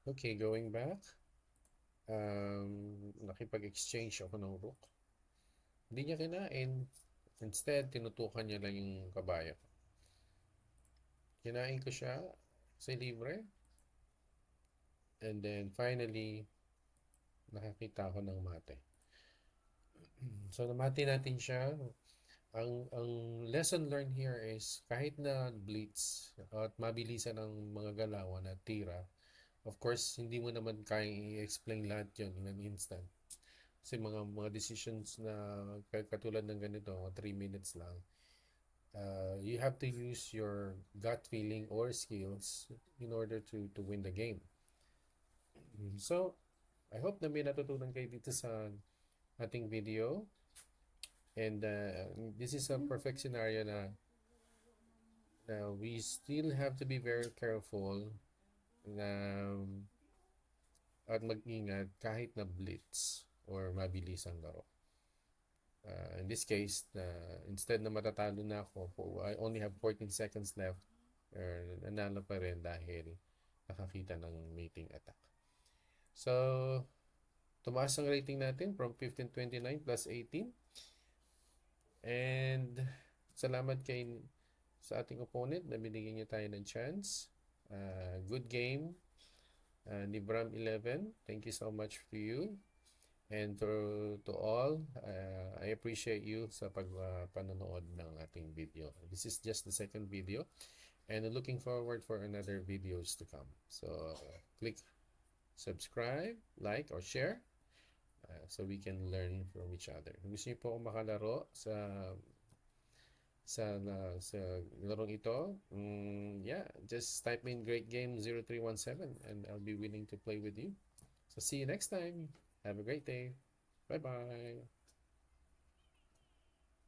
Okay, going back. Nakipag-exchange ako ng rook. Hindi niya kinain. Instead, tinutukan niya lang yung kabayo. Kinain ko siya sa libre. And then, finally, nakakita ako ng mate. So, namati natin siya. Ang lesson learned here is kahit na blitz at mabilisan ang mga galawan at tira, of course, hindi mo naman kayang i-explain lahat yun in an instant. Kasi mga decisions na katulad ng ganito, 3 minutes lang, you have to use your gut feeling or skills in order to win the game. So, I hope na may natutunan kayo dito sa ating video. And this is a perfect scenario na we still have to be very careful na at mag-ingat kahit na blitz or mabilis ang laro. In this case, instead na matatalo na ako, I only have 14 seconds left, nanalo pa rin dahil nakakita ng mating attack. So, tumaas ang rating natin from 1529 plus 18. And salamat sa ating opponent na binigyan niya tayo ng chance. Good game. Nibram 11, thank you so much to you. And to all, I appreciate you sa panonood ng ating video. This is just the second video and looking forward for another videos to come. So click subscribe, like, or share so we can learn from each other. Kung gusto niyo po akong makalaro sa larong ito, yeah, just type in Great Game 0317 and I'll be willing to play with you. So see you next time. Have a great day. Bye-bye.